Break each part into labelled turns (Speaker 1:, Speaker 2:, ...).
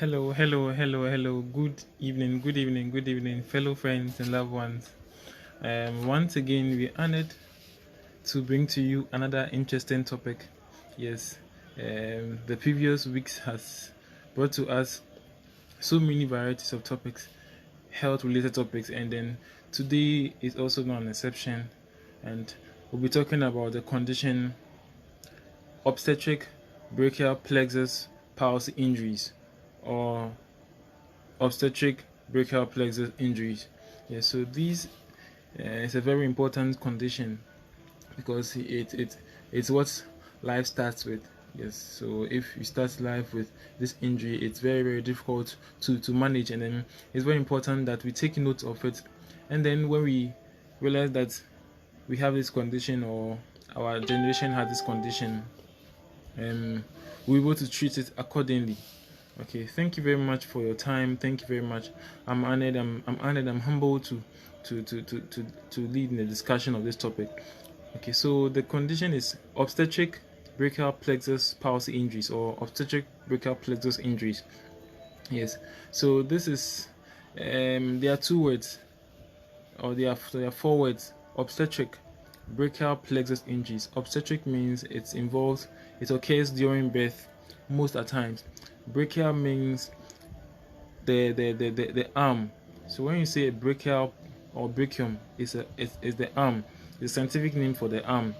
Speaker 1: Hello. Good evening, fellow friends and loved ones. Once again, we're honored to bring to you another interesting topic. Yes, the previous weeks has brought to us so many varieties of topics, health-related topics, and then today is also not an exception. And we'll be talking about the condition obstetric brachial plexus palsy injuries, or obstetric brachial plexus injuries. Yeah, so these is a very important condition because it's what life starts with. Yes, so if you start life with this injury, it's very difficult to manage, and then it's very important that we take note of it. And then when we realize that we have this condition, or our generation has this condition, we're able to treat it accordingly. Okay, thank you very much for your time. Thank you very much. I'm honored. I'm honored. I'm humbled to lead in the discussion of this topic. Okay, so the condition is obstetric brachial plexus palsy injuries, or obstetric brachial plexus injuries. Yes. So this is there are two words, or there are four words. Obstetric brachial plexus injuries. Obstetric means it occurs during birth most at times. Brachial means the arm. So when you say a brachial or brachium, is the arm, the scientific name for the arm.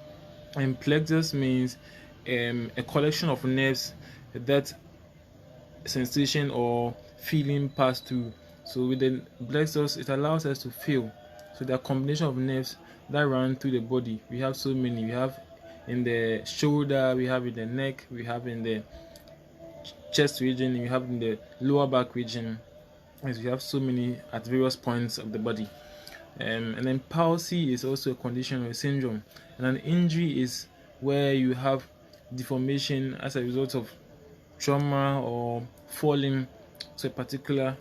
Speaker 1: And plexus means a collection of nerves that sensation or feeling pass through. So with the plexus, it allows us to feel. So there are combination of nerves that run through the body. We have so many. We have in the shoulder, we have in the neck, we have in the chest region, we have in the lower back region. As we have so many at various points of the body. And then palsy is also a condition or a syndrome. And an injury is where you have deformation as a result of trauma or falling to a particular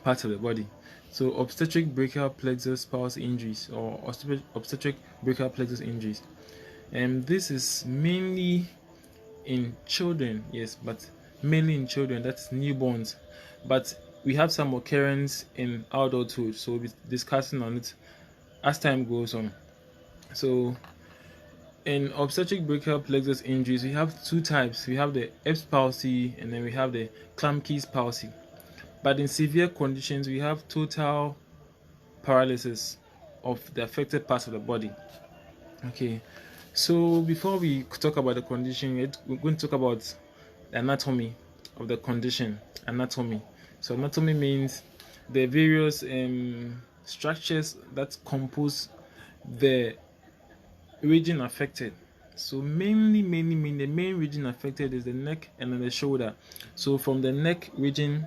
Speaker 1: part of the body. So obstetric brachial plexus palsy injuries, or obstetric brachial plexus injuries. And this is mainly in children, yes, but mainly in children, that's newborns. But we have some occurrence in adulthood, so we'll be discussing on it as time goes on. So in obstetric brachial plexus injuries, we have two types. We have the Erb's palsy, and then we have the Klumpke's palsy. But in severe conditions, we have total paralysis of the affected parts of the body. Okay, so before we talk about the condition, we're going to talk about the anatomy of the condition. Anatomy. So anatomy means the various structures that compose the region affected. So mainly the main region affected is the neck and then the shoulder. So from the neck region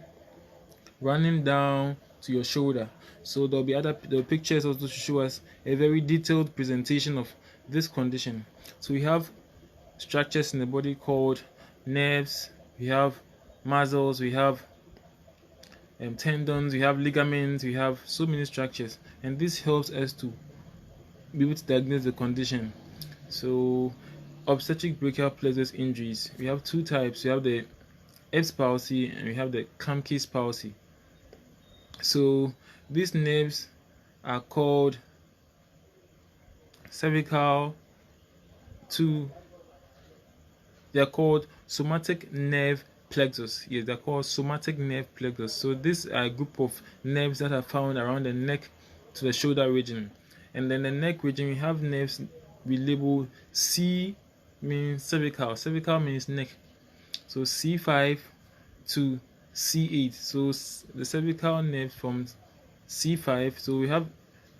Speaker 1: running down to your shoulder. So there'll be pictures also to show us a very detailed presentation of this condition. So we have structures in the body called nerves, we have muscles, we have tendons, we have ligaments, we have so many structures, and this helps us to be able to diagnose the condition. So obstetric brachial plexus injuries, we have two types. We have the Erb's palsy and we have the Klumpke's palsy. So these nerves are called cervical they are called somatic nerve plexus. Yes, they're called somatic nerve plexus. So these are a group of nerves that are found around the neck to the shoulder region. And then the neck region, we have nerves we label C, means cervical. Cervical means neck. So C5 to C8. So the cervical nerve from C5. So we have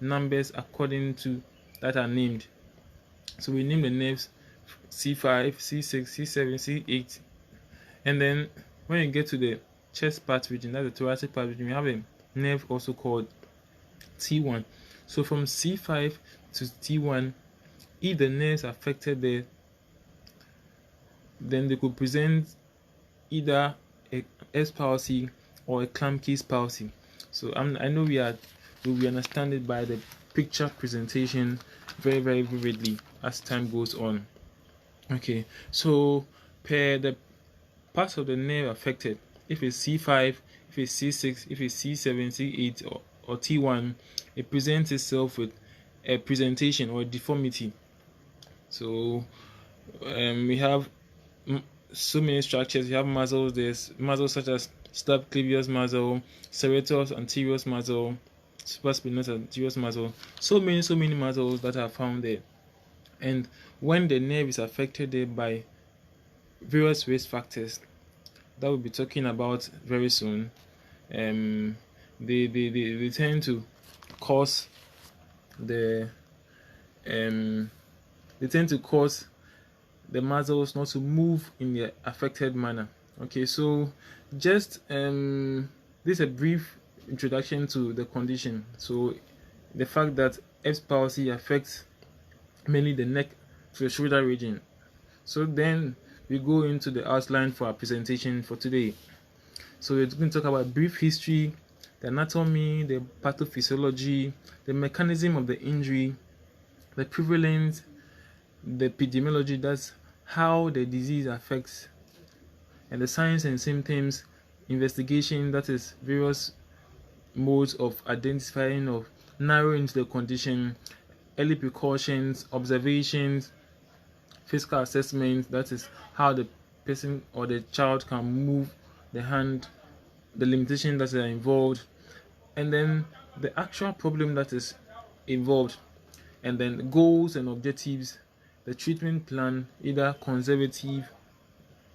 Speaker 1: numbers according to that are named. So we name the nerves C5, C6, C7, C8. And then when you get to the chest part region, that's the thoracic part region, we have a nerve also called T1. So from C5 to T1, if the nerves are affected there, then they could present either a Erb's palsy or a Klumpke's palsy. So I know we understand it by the picture presentation very vividly as time goes on. Okay, so per the parts of the nerve affected, if it's C5, if it's C6, if it's C7, C8, or T1, it presents itself with a presentation or a deformity. So we have so many structures. We have muscles. There's muscles such as subclavius muscle, serratus anterior muscle, supraspinatus anterior muscle. So many muscles that are found there. And when the nerve is affected there by various risk factors that we'll be talking about very soon, they tend to cause the muscles not to move in the affected manner. Okay, so just this is a brief introduction to the condition. So the fact that Erb's palsy affects mainly the neck to the shoulder region. So then we go into the outline for our presentation for today. So we're going to talk about brief history, the anatomy, the pathophysiology, the mechanism of the injury, the prevalence, the epidemiology, that's how the disease affects, and the signs and symptoms, investigation, that is various modes of identifying or narrowing the condition, early precautions, observations, physical assessment, that is how the person or the child can move the hand, the limitations that are involved, and then the actual problem that is involved, and then goals and objectives, the treatment plan, either conservative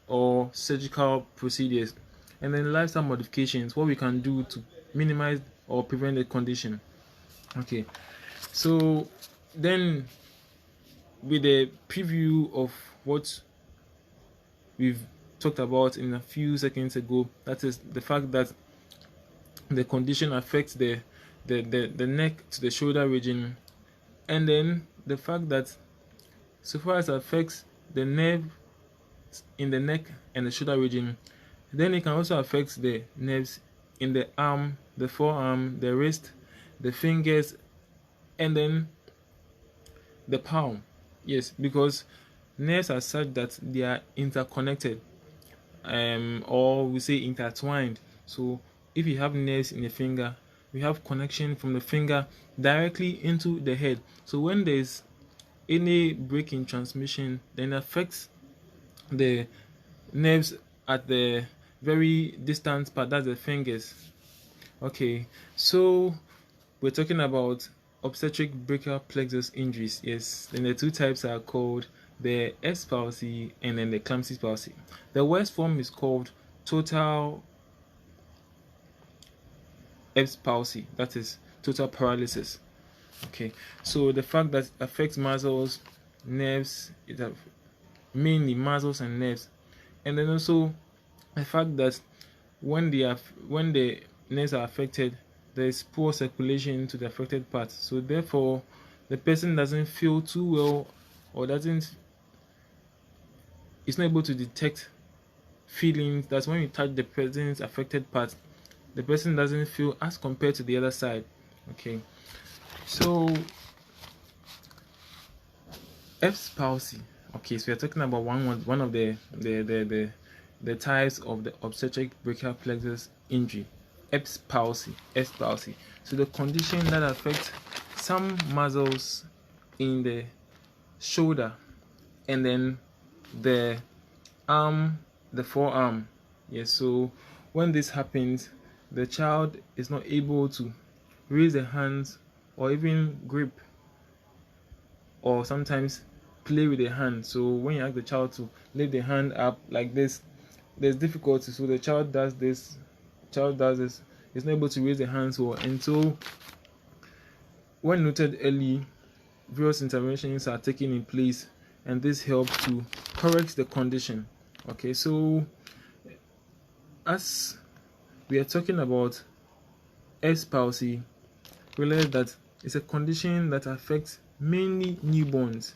Speaker 1: or surgical procedures, and then lifestyle modifications, what we can do to minimize or prevent the condition. Okay, so then with a preview of what we've talked about in a few seconds ago, that is the fact that the condition affects the neck to the shoulder region, and then the fact that so far as it affects the nerve in the neck and the shoulder region, then it can also affect the nerves in the arm, the forearm, the wrist, the fingers, and then the palm. Yes, because nerves are such that they are interconnected, or we say intertwined. So if you have nerves in the finger, we have connection from the finger directly into the head. So when there's any break in transmission, then it affects the nerves at the very distant part, that's the fingers. Okay, so we're talking about obstetric brachial plexus injuries. Yes, then the two types are called the Erb's palsy and then the clumsy palsy. The worst form is called total Erb's palsy, that is total paralysis. Okay, so the fact that it affects muscles, nerves, mainly muscles and nerves, and then also the fact that when the nerves are affected, there is poor circulation to the affected part. So therefore, the person doesn't feel too well, or is not able to detect feelings. That's when you touch the person's affected part, the person doesn't feel as compared to the other side. Okay, so Erb's palsy. Okay, so we are talking about one of the types of the obstetric brachial plexus injury, Erb's palsy. So the condition that affects some muscles in the shoulder, and then the arm, the forearm. Yes, so when this happens, the child is not able to raise the hands or even grip, or sometimes play with the hand. So when you ask the child to lift the hand up like this, there's difficulty. So the child does this, is not able to raise the hands well. And so when noted early, various interventions are taken in place, and this helps to correct the condition. Okay, so as we are talking about Erb's palsy, realize that it's a condition that affects mainly newborns.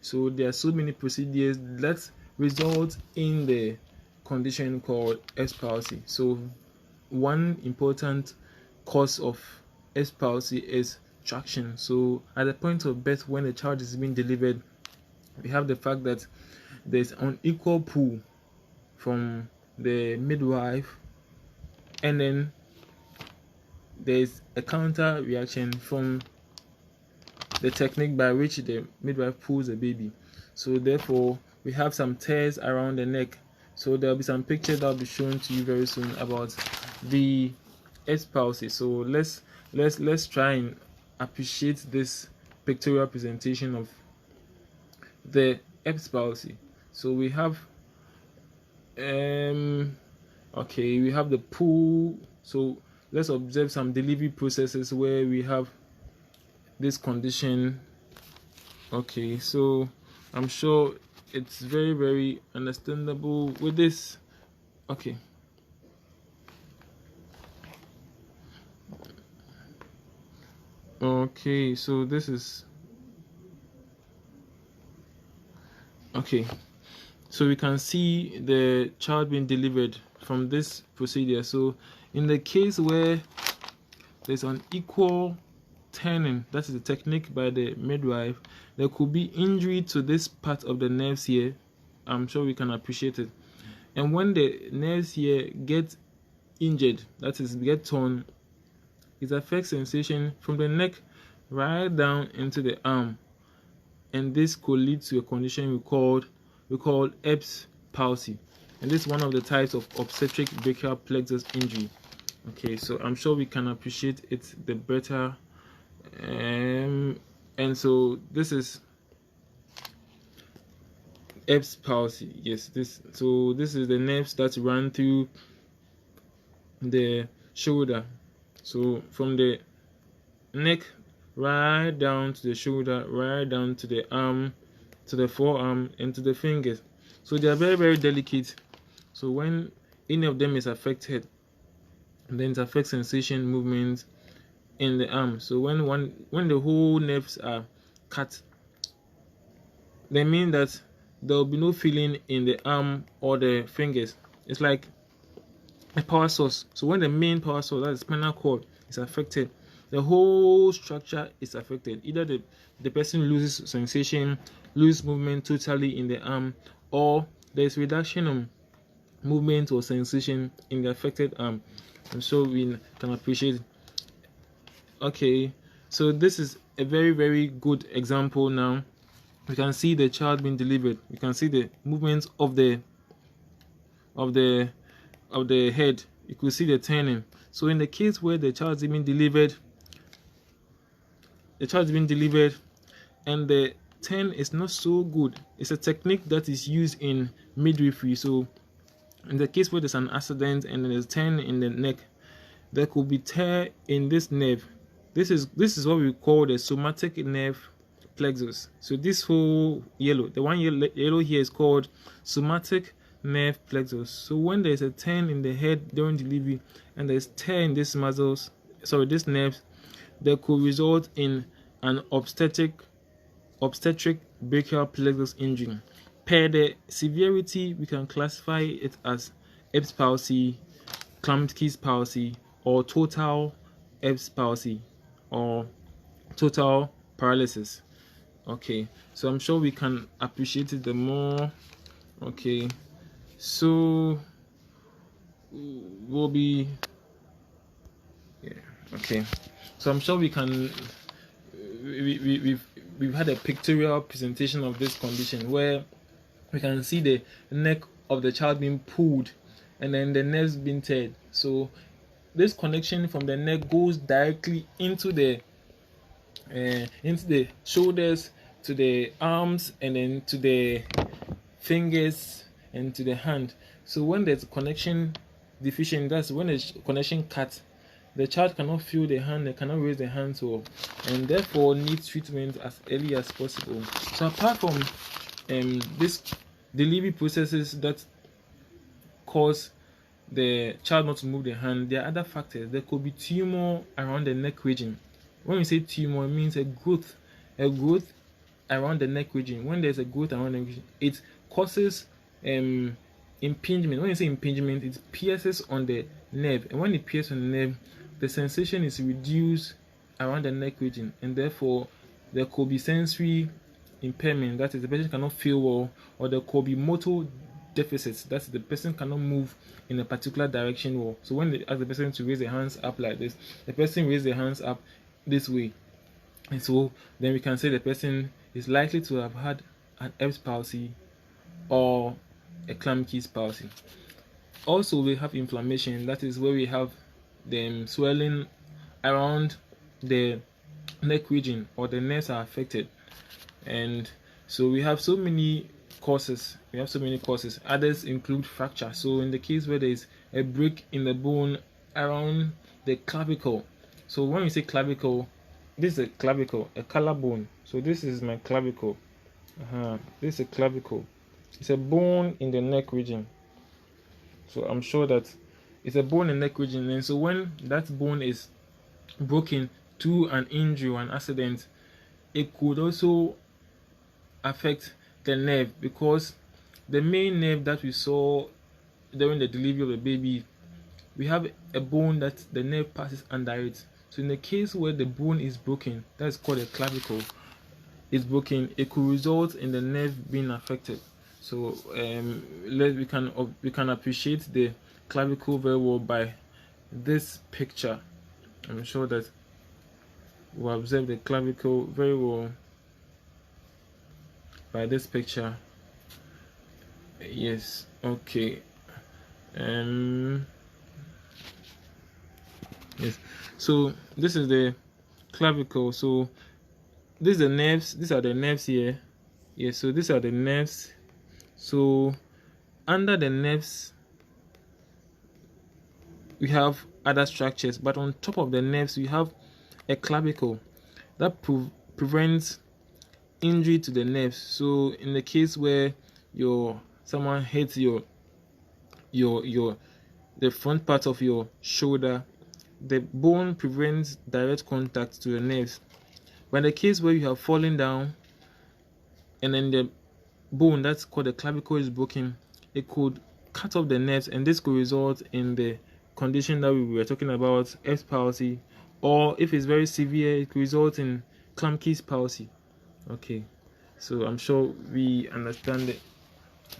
Speaker 1: So there are so many procedures that result in the condition called Erb's palsy. So one important cause of Erb's palsy is traction. So at the point of birth, when the child is being delivered, we have the fact that there's unequal pull from the midwife, and then there's a counter reaction from the technique by which the midwife pulls the baby. So therefore we have some tears around the neck. So there'll be some pictures that will be shown to you very soon about the Erb's palsy. So let's try and appreciate this pictorial presentation of the Erb's palsy. So we have okay, we have the pull. So let's observe some delivery processes where we have this condition. Okay, so I'm sure it's very, very understandable with this. Okay. Okay, so this is okay. So we can see the child being delivered from this procedure. So in the case where there's an equal turning, that is the technique by the midwife, there could be injury to this part of the nerves here. I'm sure we can appreciate it. And when the nerves here get injured, that is get torn, it affects sensation from the neck right down into the arm, and this could lead to a condition we call Erb's palsy, and this is one of the types of obstetric brachial plexus injury. Okay, so I'm sure we can appreciate it the better. And so this is Erb's palsy. Yes, this is the nerves that run through the shoulder. So from the neck right down to the shoulder, right down to the arm, to the forearm, and to the fingers. So they are very, very delicate. So when any of them is affected, then it affects sensation, movement in the arm. So when the whole nerves are cut, they mean that there will be no feeling in the arm or the fingers. It's like a power source. So when the main power source, that is spinal cord, is affected, the whole structure is affected. Either the person loses sensation, loses movement totally in the arm, or there's reduction of movement or sensation in the affected arm. And so we can appreciate it. Okay, so this is a very, very good example. Now we can see the child being delivered. We can see the movements of the head. You could see the turning. So in the case where the child is being delivered, and the turn is not so good, it's a technique that is used in midwifery. So in the case where there's an accident and there's turn in the neck, there could be tear in this nerve. This is what we call the somatic nerve plexus. So this whole yellow, the one yellow here, is called somatic nerve plexus. So when there's a turn in the head during delivery and there's tear in these muscles, this nerve, that could result in an obstetric brachial plexus injury. Per the severity, we can classify it as Erb's palsy, Klumpke's palsy, or total Erb's palsy, or total paralysis. Okay, so I'm sure we can appreciate it the more. Okay, so we'll be okay. So I'm sure we can. We've had a pictorial presentation of this condition where we can see the neck of the child being pulled and then the nerves being teared. So this connection from the neck goes directly into the shoulders, to the arms, and then to the fingers and to the hand. So when there's a connection deficient, that's when the connection cuts, the child cannot feel the hand, they cannot raise the hand so, and therefore needs treatment as early as possible. So apart from these delivery processes that cause the child not to move the hand, there are other factors. There could be tumor around the neck region. When we say tumor, it means a growth around the neck region. When there's a growth around the neck region, it causes impingement. When you say impingement, it pierces on the nerve, and when it pierces on the nerve, the sensation is reduced around the neck region, and therefore there could be sensory impairment. That is, the patient cannot feel well, or there could be motor deficit, that the person cannot move in a particular direction. Or so when they ask the person to raise their hands up like this, the person raises their hands up this way, and so then we can say the person is likely to have had an Erb's palsy or a Clamp-Keys palsy. Also, we have inflammation, that is where we have the swelling around the neck region, or the nerves are affected. And so we have so many causes. Others include fracture. So in the case where there is a break in the bone around the clavicle. So when we say clavicle, this is a clavicle, a collarbone. So this is my clavicle. This is a clavicle. It's a bone in the neck region. So I'm sure that it's a bone in the neck region. And so when that bone is broken through an injury or an accident, it could also affect the nerve, because the main nerve that we saw during the delivery of the baby, we have a bone that the nerve passes under it. So in the case where the bone is broken, that's called a clavicle, is broken, it could result in the nerve being affected. So we can appreciate the clavicle very well by this picture. I'm sure that we'll observe the clavicle very well by this picture. Yes, okay. Yes, so this is the clavicle. So these are the nerves. These are the nerves here. Yes, so these are the nerves. So under the nerves we have other structures, but on top of the nerves we have a clavicle that prevents injury to the nerves. So in the case where someone hits the front part of your shoulder, the bone prevents direct contact to the nerves. But in the case where you have fallen down and then the bone that's called the clavicle is broken, it could cut off the nerves, and this could result in the condition that we were talking about, Erb's palsy, or if it's very severe, it could result in Clamp-Keys palsy. Okay, so I'm sure we understand it.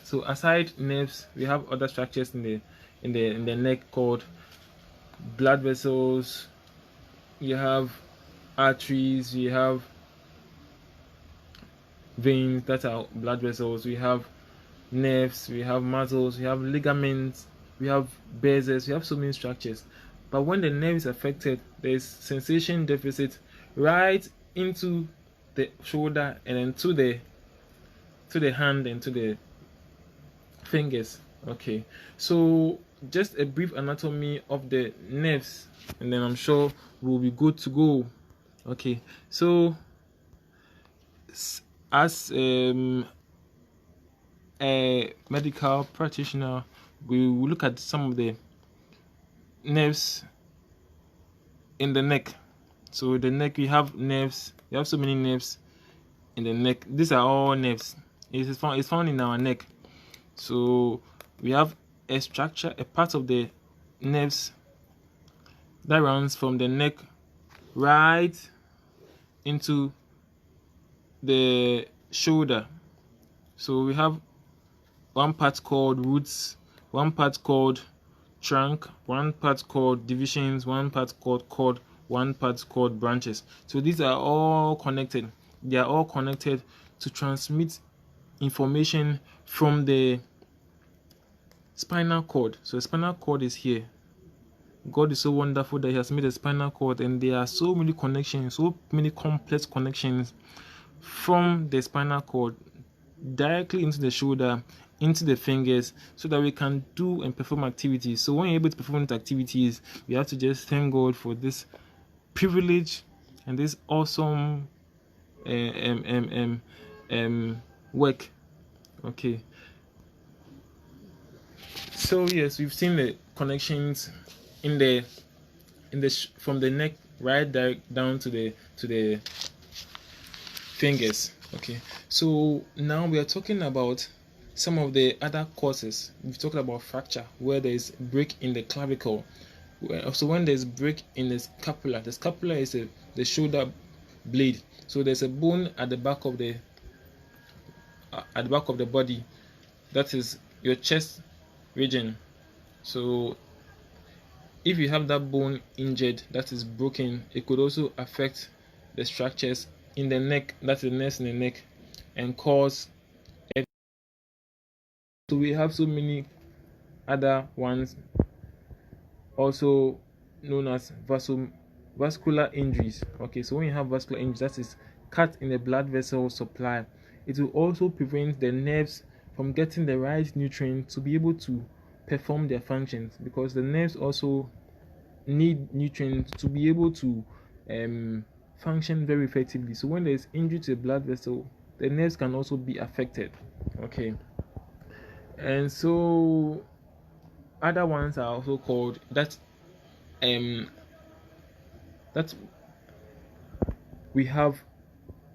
Speaker 1: So aside nerves, we have other structures in the neck called blood vessels. You have arteries, we have veins that are blood vessels, we have nerves, we have muscles, we have ligaments, we have bases, we have so many structures. But when the nerve is affected, there is sensation deficit right into the shoulder and then to the hand and to the fingers. Okay, so just a brief anatomy of the nerves, and then I'm sure we'll be good to go. Okay, so as a medical practitioner, we will look at some of the nerves in the neck. So the neck, we have nerves. We have so many nerves in the neck. These are all nerves. It's found in our neck. So we have a structure, a part of the nerves that runs from the neck right into the shoulder. So we have one part called roots, one part called trunk, one part called divisions, one part called cord, one part called branches. So these are all connected. They are all connected to transmit information from the spinal cord. So the spinal cord is here. God is so wonderful that He has made a spinal cord, and there are so many connections, so many complex connections from the spinal cord directly into the shoulder, into the fingers, so that we can do and perform activities. So when you're able to perform these activities, we have to just thank God for this privilege and this awesome work. Okay, so yes, we've seen the connections from the neck right down to the fingers. Okay, so now we are talking about some of the other causes. We've talked about fracture, where there is break in the clavicle. So when there's break in the scapula is the shoulder blade. So there's a bone at the back of the body that is your chest region. So if you have that bone injured, that is broken, it could also affect the structures in the neck, that's the nerves in the neck, and cause. So we have so many other ones, also known as vascular injuries. Okay, so when you have vascular injuries, that is cut in the blood vessel supply, it will also prevent the nerves from getting the right nutrients to be able to perform their functions, because the nerves also need nutrients to be able to function very effectively. So when there is injury to the blood vessel, the nerves can also be affected. Okay, and so other ones are also called that that we have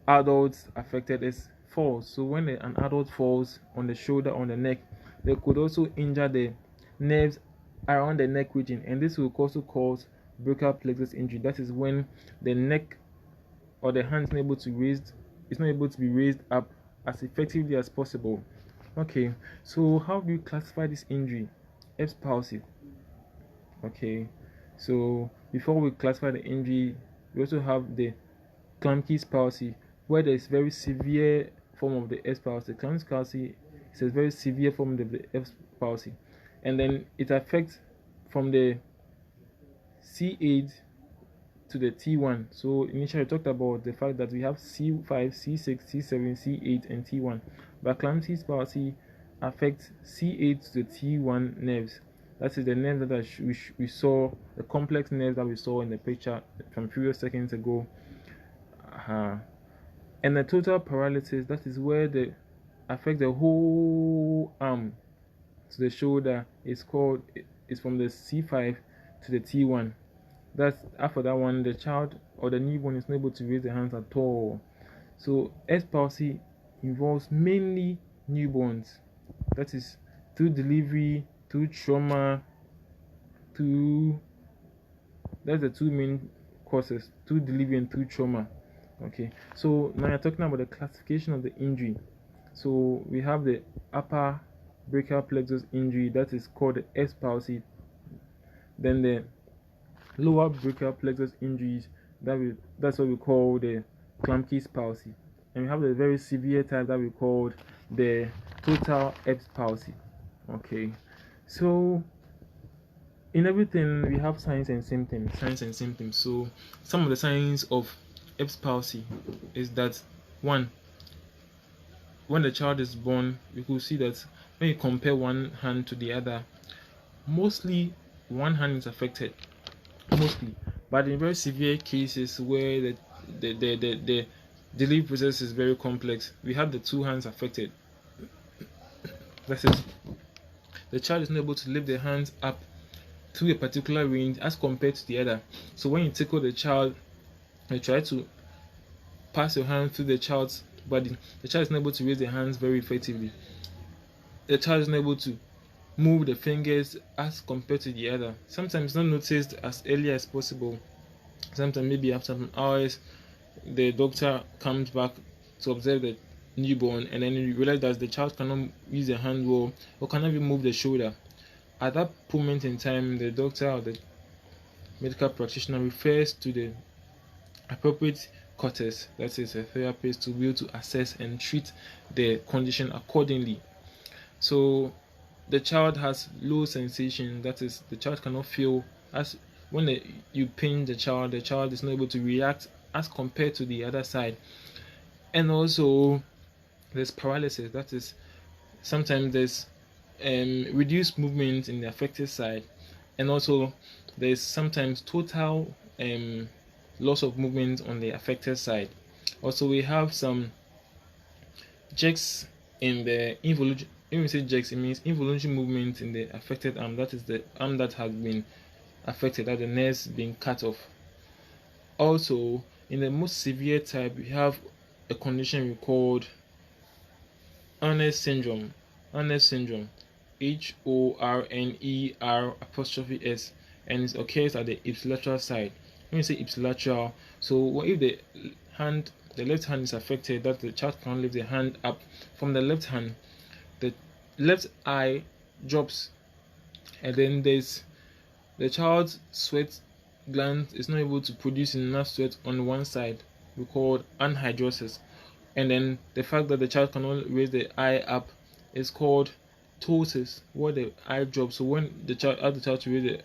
Speaker 1: adults affected as falls. So when an adult falls on the shoulder, on the neck, they could also injure the nerves around the neck region, and this will also cause brachial plexus injury. That is when the neck or the hand is not able to be raised up as effectively as possible. Okay, so how do you classify this injury? Erb's palsy. Okay, so before we classify the injury, we also have the Klumpke's palsy, where there is very severe form of the Erb's palsy. Klumpke's palsy is a very severe form of the Erb's palsy, and then it affects from the C8 to the T1. So initially I talked about the fact that we have C5, C6, C7, C8, and T1, but Klumpke's palsy affects C8 to the T1 nerves. That is the nerve that we saw, the complex nerve that we saw in the picture from previous seconds ago. And the total paralysis, that is where they affect the whole arm to the shoulder, is from the C5 to the T1. That's after that one, the child or the newborn is not able to raise their hands at all. So Erb's palsy involves mainly newborns. That is through delivery, through trauma, that's the two main causes, through delivery and through trauma. Okay, so now you're talking about the classification of the injury. So we have the upper brachial plexus injury, that is called the Erb's palsy. Then the lower brachial plexus injuries, that's what we call the Klumpke's palsy. And we have the very severe type that we call the total Erb's palsy. Okay, so in everything we have signs and symptoms. So some of the signs of Erb's palsy is that, one, when the child is born, you could see that when you compare one hand to the other, mostly one hand is affected, but in very severe cases where the delivery process is very complex, we have the two hands affected. That is, the child is not able to lift the hands up to a particular range as compared to the other. So when you tickle the child, you try to pass your hand through the child's body, the child is not able to raise their hands very effectively. The child is not able to move the fingers as compared to the other. Sometimes it's not noticed as early as possible. Sometimes maybe after some hours, the doctor comes back to observe the newborn, and then you realize that the child cannot use the hand well or cannot even move the shoulder. At that moment in time, the doctor or the medical practitioner refers to the appropriate quarters, that is a therapist, to be able to assess and treat the condition accordingly. So the child has low sensation, that is, the child cannot feel, as when you pinch the child is not able to react as compared to the other side. And also there's paralysis, that is, sometimes there's reduced movement in the affected side, and also there's sometimes total loss of movement on the affected side. Also, we have some jerks in the involuntary. When we say jerks, it means involuntary movement in the affected arm, that is the arm that has been affected, that the nerves being cut off. Also, in the most severe type, we have a condition we called Horner's syndrome. HORNER''S, and it occurs at the ipsilateral side. When you say ipsilateral, so if the left hand is affected, that the child cannot lift the hand up from the left hand, the left eye drops, and then there's the child's sweat gland is not able to produce enough sweat on one side, we call anhidrosis. And then the fact that the child cannot raise the eye up is called ptosis, where the eye drops. So when the child asks the child to raise the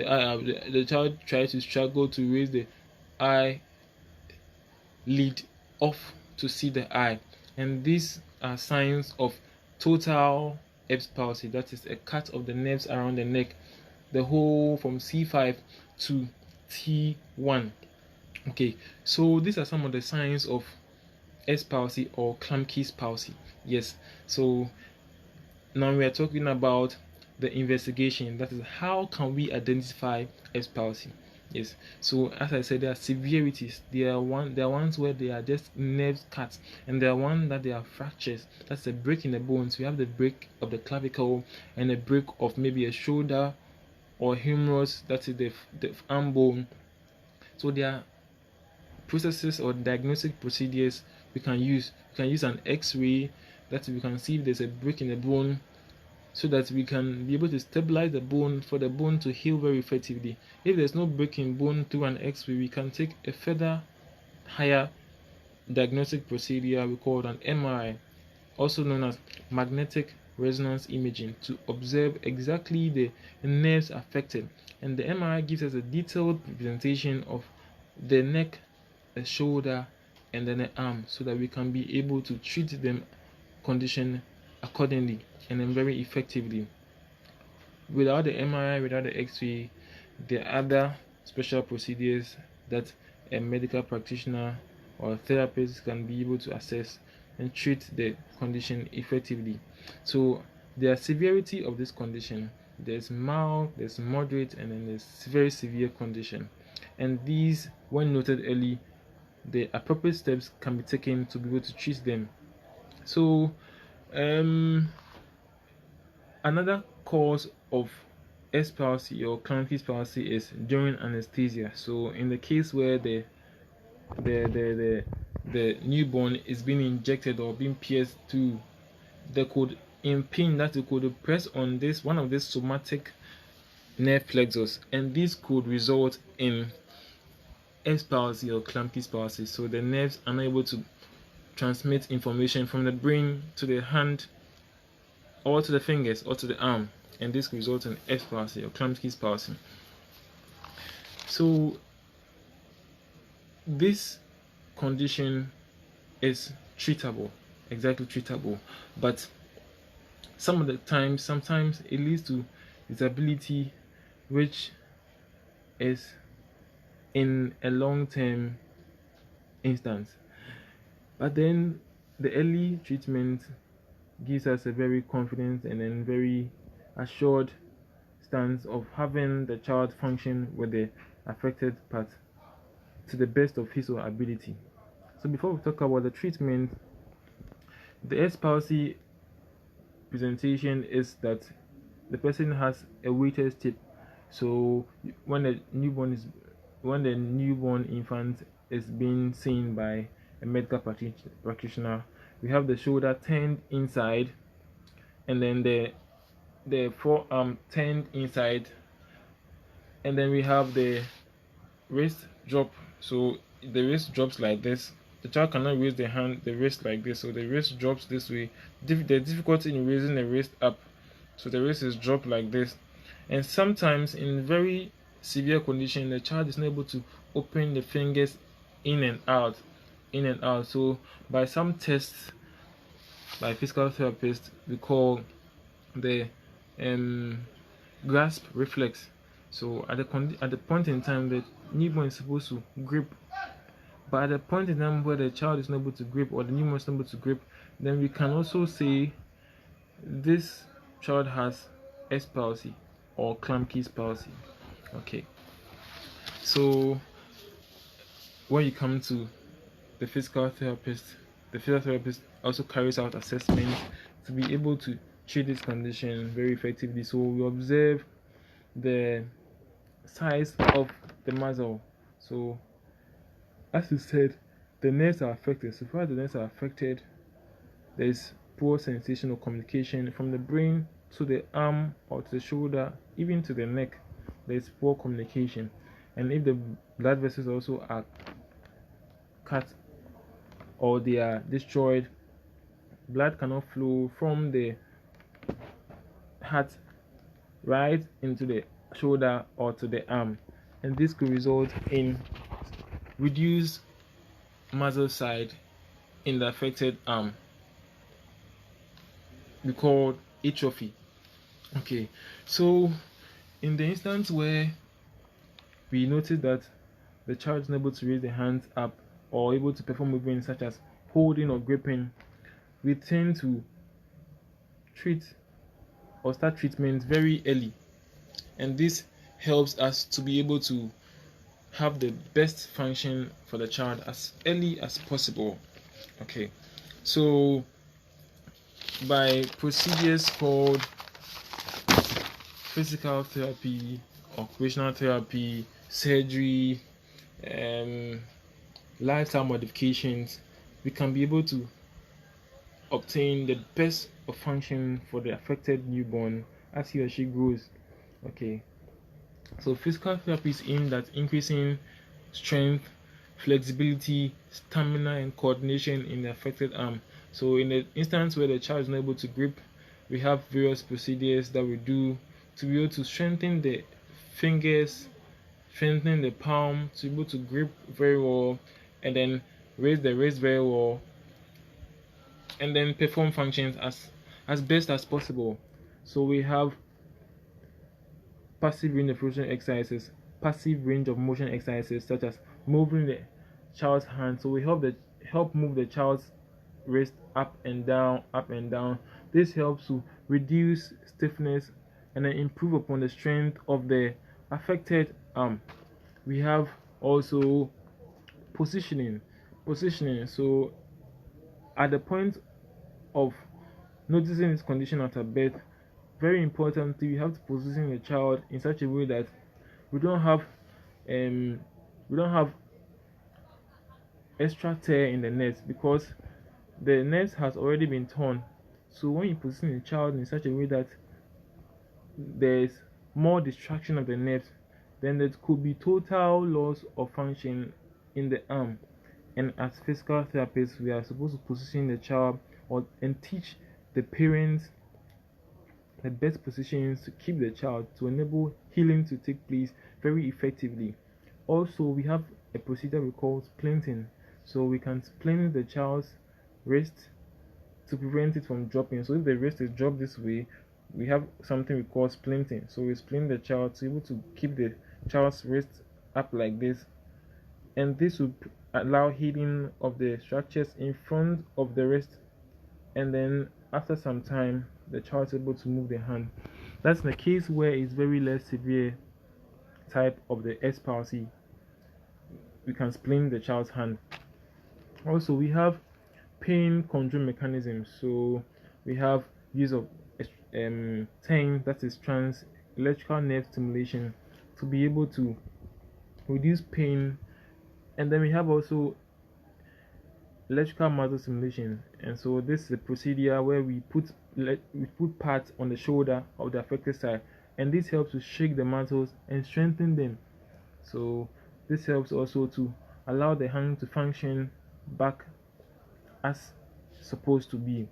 Speaker 1: eye up, the child tries to struggle to raise the eye lid off to see the eye. And these are signs of total Erb's palsy, that is a cut of the nerves around the neck, the whole from C5 to T1. Okay, so these are some of the signs of Erb's palsy or Klumpke's palsy. Yes, so now we are talking about the investigation, that is how can we identify Erb's palsy. Yes, so as I said, there are severities. There are ones where they are just nerves cuts, and there are ones that they are fractures. That's a break in the bones. We have the break of the clavicle and a break of maybe a shoulder or humerus, that is the arm bone. So there are processes or diagnostic procedures we can use. We can use an X-ray, that we can see if there's a break in the bone, so that we can be able to stabilize the bone for the bone to heal very effectively. If there's no break in bone through an X-ray, we can take a further higher diagnostic procedure we call an MRI, also known as magnetic resonance imaging, to observe exactly the nerves affected. And the MRI gives us a detailed representation of the neck, the shoulder, and then the arm, so that we can be able to treat them condition accordingly and then very effectively. Without the MRI, without the X-ray, there are other special procedures that a medical practitioner or a therapist can be able to assess and treat the condition effectively. So the severity of this condition, there's mild, there's moderate, and then there's very severe condition. And these, when noted early, the appropriate steps can be taken to be able to treat them. So another cause of Erb's palsy or Klumpke's palsy is during anesthesia. So in the case where the newborn is being injected or being pierced through, they could impinge, that it could press on this one of these somatic nerve plexus, and this could result in Erb's palsy or Klumpke's palsy. So the nerves are not able to transmit information from the brain to the hand or to the fingers or to the arm, and this could result in Erb's palsy or Klumpke's palsy. So this condition is treatable, exactly treatable, but sometimes it leads to disability, which is in a long-term instance. But then the early treatment gives us a very confident and then very assured stance of having the child function with the affected part to the best of his or her ability. So before we talk about the treatment, the Erb's palsy presentation is that the person has a weighted tip. So when the newborn infant is being seen by a medical practitioner, we have the shoulder turned inside, and then the forearm turned inside, and then we have the wrist drop. So the wrist drops like this. The child cannot raise the wrist like this, so the wrist drops this way. The difficulty in raising the wrist up, so the wrist is dropped like this. And sometimes in very severe condition, the child is not able to open the fingers in and out. So by some tests by physical therapists, we call the grasp reflex. So at the point in time the newborn is supposed to grip, but at the point in time where the child is not able to grip or the newborn is not able to grip, then we can also say this child has Erb's palsy or Klumpke's palsy. Okay, so when you come to the physical therapist also carries out assessments to be able to treat this condition very effectively. So we observe the size of the muscle. So as you said, the nerves are affected. So far the nerves are affected, there's poor sensation or communication from the brain to the arm or to the shoulder, even to the neck. There is poor communication, and if the blood vessels also are cut or they are destroyed, blood cannot flow from the heart right into the shoulder or to the arm, and this could result in reduced muscle side in the affected arm. We call atrophy. Okay, so in the instance where we notice that the child is unable to raise the hands up or able to perform movements such as holding or gripping, we tend to treat or start treatment very early, and this helps us to be able to have the best function for the child as early as possible. Okay, so by procedures called physical therapy, occupational therapy, surgery, lifestyle modifications, we can be able to obtain the best of function for the affected newborn as he or she grows. Okay, so physical therapy is aimed at increasing strength, flexibility, stamina, and coordination in the affected arm. So in the instance where the child is not able to grip, we have various procedures that we do to be able to strengthen the fingers, strengthen the palm, to be able to grip very well, and then raise the wrist very well, and then perform functions as best as possible. So we have passive range of motion exercises, such as moving the child's hand. So we help move the child's wrist up and down, up and down. This helps to reduce stiffness and then improve upon the strength of the affected arm. We have also positioning. So at the point of noticing this condition at a birth, very importantly, we have to position the child in such a way that we don't have extra tear in the nerves, because the nerves has already been torn. So when you position the child in such a way that there is more distraction of the nerves, then there could be total loss of function in the arm. And as physical therapists, we are supposed to position the child and teach the parents the best positions to keep the child, to enable healing to take place very effectively. Also, we have a procedure we call splinting. So we can splint the child's wrist to prevent it from dropping. So if the wrist is dropped this way, we have something we call splinting. So we splint the child to be able to keep the child's wrist up like this, and this will allow healing of the structures in front of the wrist, and then after some time the child is able to move the hand. That's in the case where it's very less severe type of the S palsy. We can splint the child's hand. Also, we have pain control mechanisms. So we have use of TEN, that is trans electrical nerve stimulation, to be able to reduce pain. And then we have also electrical muscle stimulation, and so this is a procedure where we put parts on the shoulder of the affected side, and this helps to shake the muscles and strengthen them. So this helps also to allow the hand to function back as supposed to be.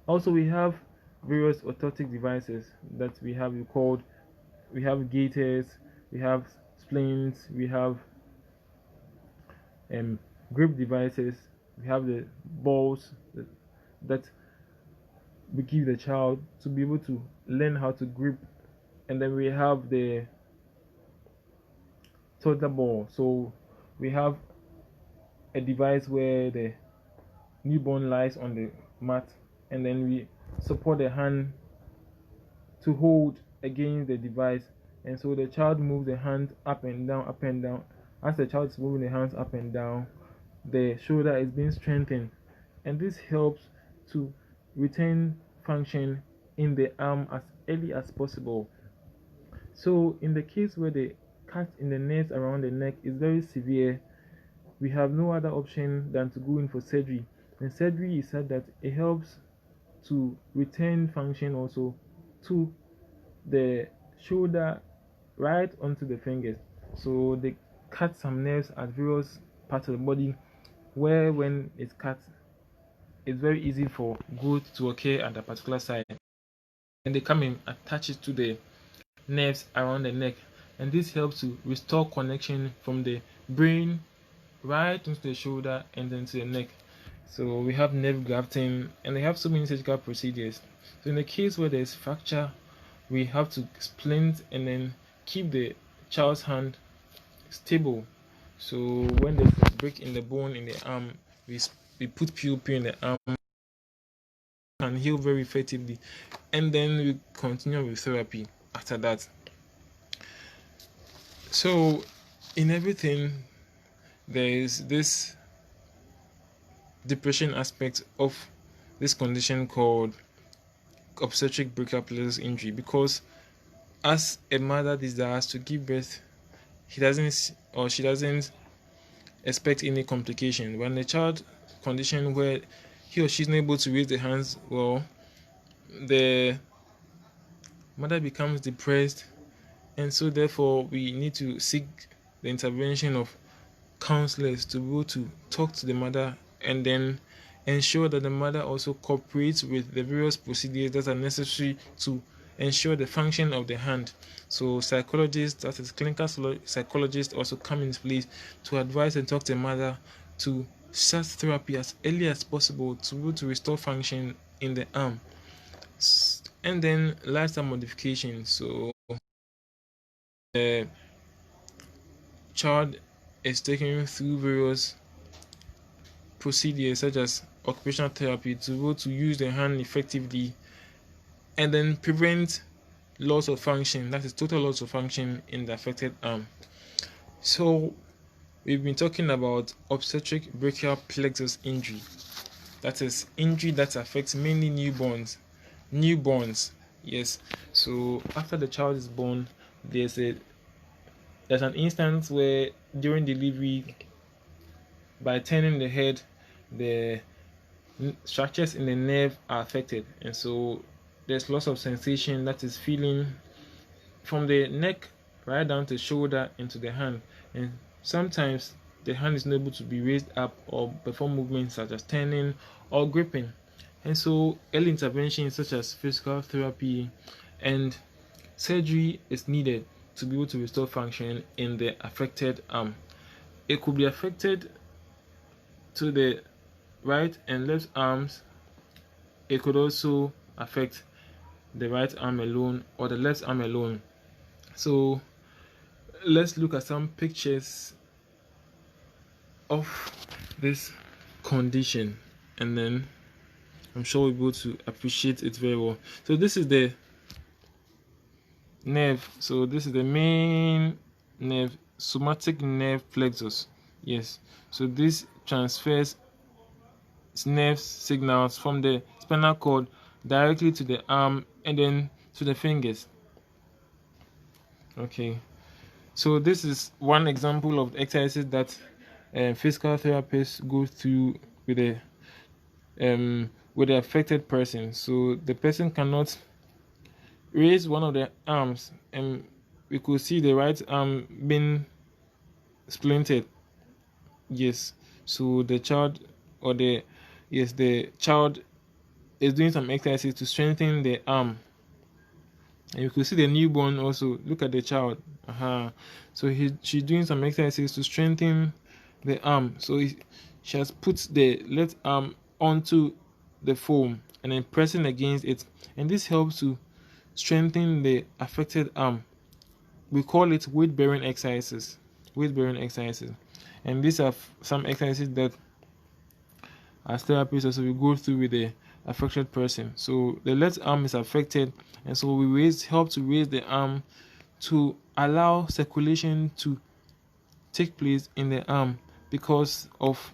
Speaker 1: Also, we have various orthotic devices that we have gaiters, we have splints, we have grip devices, we have the balls that we give the child to be able to learn how to grip, and then we have the toddler ball. So we have a device where the newborn lies on the mat, and then we support the hand to hold against the device, and so the child moves the hand up and down, up and down. As the child is moving the hands up and down, the shoulder is being strengthened, and this helps to retain function in the arm as early as possible. So in the case where the cut in the nerves around the neck is very severe, we have no other option than to go in for surgery. And surgery is said that it helps to return function also to the shoulder right onto the fingers. So they cut some nerves at various parts of the body where when it's cut, it's very easy for growth to occur at a particular side. And they come and attach it to the nerves around the neck. And this helps to restore connection from the brain right into the shoulder and then to the neck. So we have nerve grafting, and they have so many surgical procedures. So in the case where there's fracture, we have to splint and then keep the child's hand stable. So when there's a break in the bone in the arm, we put POP in the arm, can heal very effectively, and then we continue with therapy after that. So in everything, there is this depression aspect of this condition called obstetric brachial plexus injury, because as a mother desires to give birth, she doesn't expect any complication. When the child condition where he or she is not able to raise the hands well, the mother becomes depressed, and so therefore we need to seek the intervention of counselors to be able to talk to the mother and then ensure that the mother also cooperates with the various procedures that are necessary to ensure the function of the hand. So psychologists, that is clinical psychologists, also come into place to advise and talk to the mother to start therapy as early as possible to be able to restore function in the arm. And then lifestyle modification. So the child is taken through various procedures such as occupational therapy to be able to use the hand effectively and then prevent loss of function, that is total loss of function in the affected arm. So we've been talking about obstetric brachial plexus injury, that is injury that affects mainly newborns. Yes. So after the child is born, there's an instance where during delivery, by turning the head, the structures in the nerve are affected, and so there's loss of sensation, that is feeling from the neck right down to the shoulder into the hand, and sometimes the hand is not able to be raised up or perform movements such as turning or gripping. And so early intervention such as physical therapy and surgery is needed to be able to restore function in the affected arm. It could be affected to the right and left arms. It could also affect the right arm alone or the left arm alone. So let's look at some pictures of this condition, and then I'm sure we'll be able to appreciate it very well. So this is the nerve. So this is the main nerve, somatic nerve plexus. Yes. So this transfers nerve signals from the spinal cord directly to the arm and then to the fingers. Okay. So this is one example of exercises that physical therapists go through with the affected person. So the person cannot raise one of the arms, and we could see the right arm being splintered. Yes. So the child is doing some exercises to strengthen the arm. And you could see the newborn also. Look at the child. So she's doing some exercises to strengthen the arm. So she has put the left arm onto the foam and then pressing against it, and this helps to strengthen the affected arm. We call it weight-bearing exercises. And these are some exercises that as therapists also we go through with the affected person. So the left arm is affected, and so we help to raise the arm to allow circulation to take place in the arm. Because of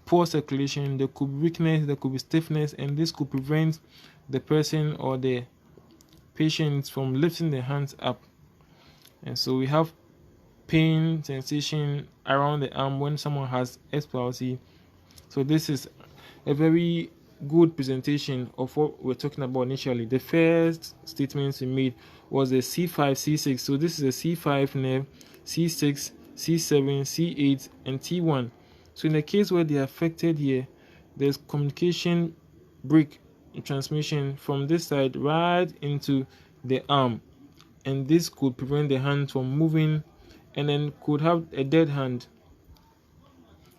Speaker 1: poor circulation, there could be weakness, there could be stiffness, and this could prevent the person or the patient from lifting the hands up. And so we have pain sensation around the arm when someone has S palsy. So this is a very good presentation of what we're talking about initially. The first statement we made was the C5, C6. So this is a C5 nerve, C6, C7, C8, and T1. So in the case where they are affected here, there's communication break in transmission from this side right into the arm, and this could prevent the hand from moving, and then could have a dead hand.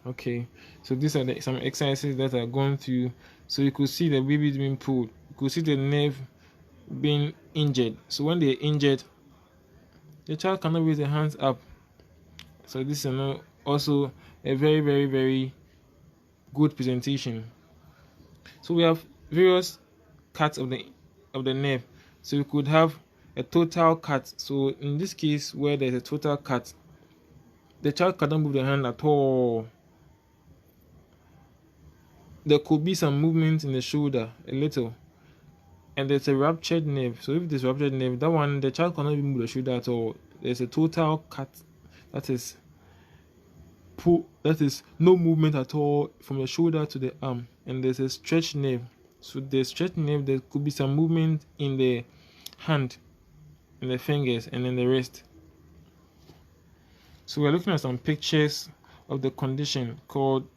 Speaker 1: Okay, so these are some exercises that are gone through. So you could see the baby being pulled, you could see the nerve being injured. So when they're injured, the child cannot raise their hands up. So this is also a very, very, very good presentation. So we have various cuts of the nerve. So we could have a total cut. So in this case, where there's a total cut, the child cannot move the hand at all. There could be some movement in the shoulder, a little, and there's a ruptured nerve. So if there's a ruptured nerve, that one, the child cannot even move the shoulder at all. There's a total cut, that is no movement at all from the shoulder to the arm, and there's a stretched nerve. So the stretched nerve, there could be some movement in the hand, in the fingers, and in the wrist. So we're looking at some pictures of the condition called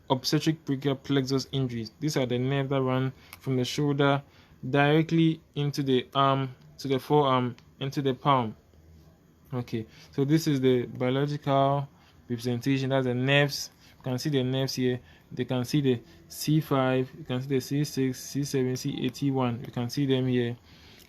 Speaker 1: obstetric brachial plexus injuries. These are the nerves that run from the shoulder directly into the arm, to the forearm, and to the palm. Okay, so this is the biological representation. That's the nerves. You can see the nerves here. They can see the C5, you can see the C6, C7, C8, T1. You can see them here,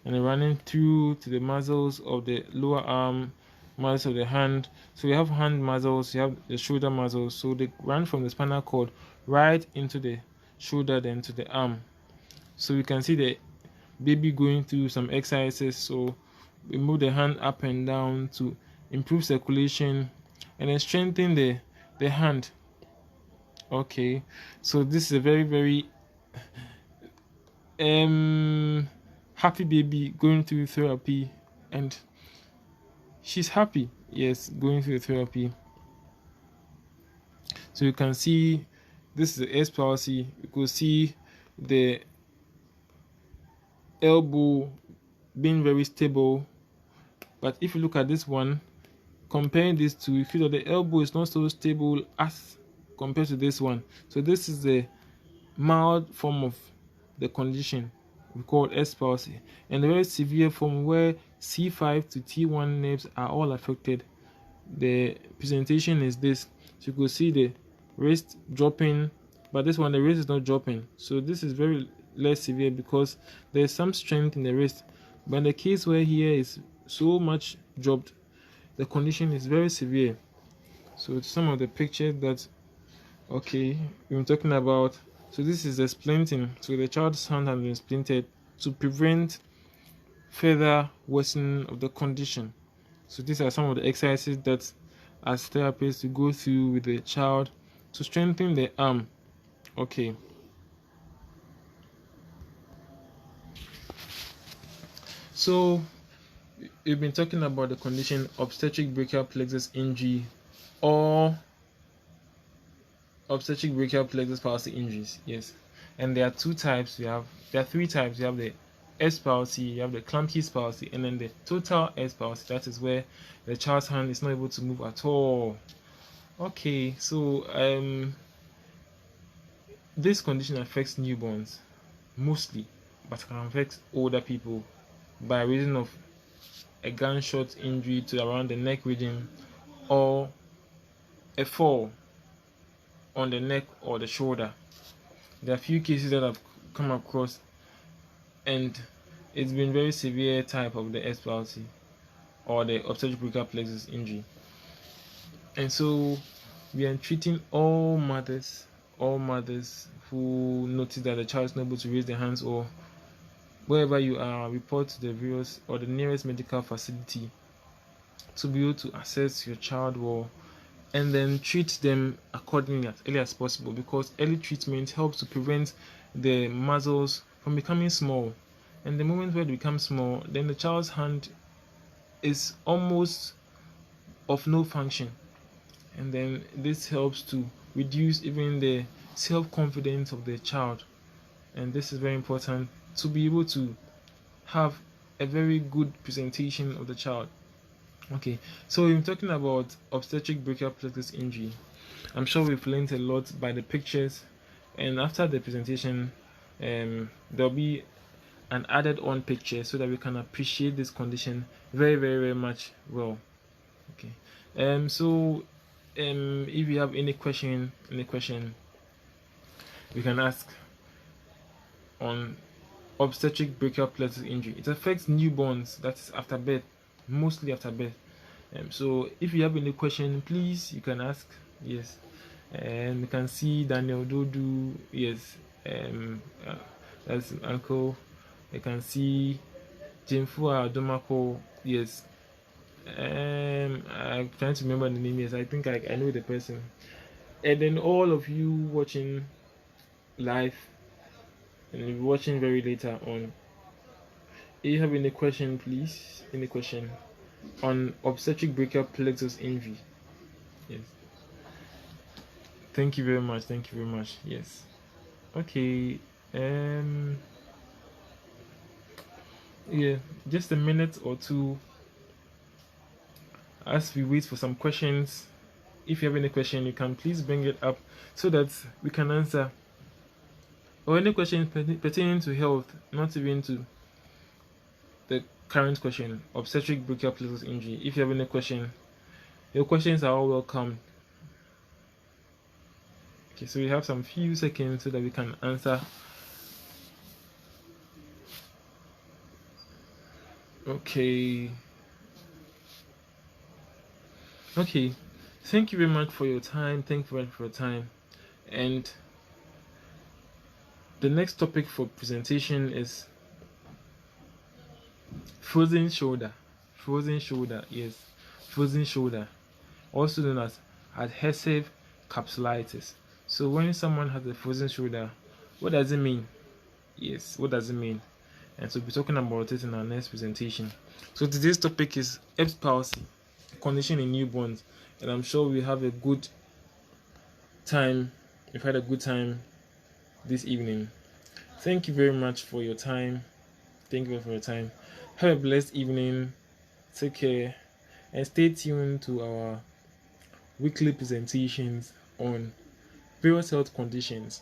Speaker 1: and they're running through to the muscles of the lower arm, muscles of the hand. So you have hand muscles, you have the shoulder muscles. So they run from the spinal cord right into the shoulder, then to the arm. So you can see the baby going through some exercises. So we move the hand up and down to improve circulation and then strengthen the hand. Okay, so this is a very, very happy baby going through therapy, and she's happy, yes, going through therapy. So you can see this is the S palsy. You could see the elbow being very stable, but if you look at this one, comparing these two, you feel that the elbow is not so stable as compared to this one. So this is the mild form of the condition we call S palsy, and the very severe form where C5 to T1 nerves are all affected. The presentation is this. So you could see the wrist dropping, but this one, the wrist is not dropping. So this is very less severe because there's some strength in the wrist. But in the case where here is so much dropped, the condition is very severe. So some of the pictures that we've been talking about. So this is the splinting. So the child's hand has been splinted to prevent further worsening of the condition. So these are some of the exercises that as therapists we go through with the child to strengthen the arm. Okay. So we've been talking about the condition obstetric brachial plexus injury or obstetric brachial plexus palsy injuries. Yes, and there are two types. There are three types. You have the S palsy, you have the clunky palsy, and then the total S palsy. That is where the child's hand is not able to move at all. Okay, so this condition affects newborns mostly, but can affect older people by reason of a gunshot injury to around the neck region or a fall on the neck or the shoulder. There are a few cases that I've come across, and it's been very severe type of the S palsy or the obstetric brachial plexus injury. And so we are treating all mothers who notice that the child is not able to raise their hands, or wherever you are, report to the various or the nearest medical facility to be able to assess your child well, and then treat them accordingly as early as possible, because early treatment helps to prevent the muscles from becoming small. And the moment where they become small, then the child's hand is almost of no function, and then this helps to reduce even the self-confidence of the child. and this is very important to be able to have a very good presentation of the child. Okay, so we're talking about obstetric brachial plexus injury. I'm sure we've learned a lot by the pictures, and after the presentation, there'll be an added on picture so that we can appreciate this condition very, very, very much well. Okay, if you have any question, we can ask on obstetric brachial plexus injury. It affects newborns, that's after birth, mostly after birth. So if you have any question, please, you can ask. Yes, and we can see Daniel Dodu. Yes, that's uncle. You can see Jemfua Domako. Yes, I'm trying to remember the name. Yes, I think I know the person. And then all of you watching live and watching very later on, if you have any question, please, any question on obstetric brachial plexus injury. Yes, thank you very much, yes. Okay, yeah, just a minute or two as we wait for some questions. If you have any question, you can please bring it up so that we can answer, or any question pertaining to health, not even to the current question, obstetric brachial plexus injury. If you have any question, your questions are all welcome. Okay, so we have some few seconds so that we can answer. Okay, thank you very much for your time. And the next topic for presentation is frozen shoulder. Yes, frozen shoulder, also known as adhesive capsulitis. So when someone has a frozen shoulder, what does it mean? Yes, what does it mean? And so we'll be talking about it in our next presentation. So today's topic is Erb's palsy, condition in newborns, and I'm sure we have a good time. We've had a good time this evening. Thank you very much for your time. Have a blessed evening. Take care, and stay tuned to our weekly presentations on various health conditions.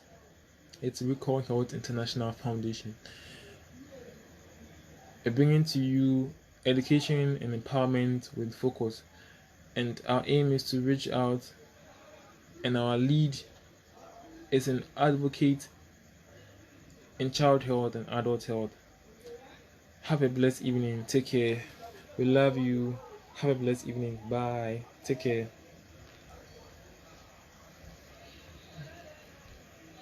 Speaker 1: It's RICOY Health International Foundation, bringing to you education and empowerment with focus. And our aim is to reach out, and our lead is an advocate in child health and adult health. Have a blessed evening. Take care. We love you. Have a blessed evening. Bye. Take care.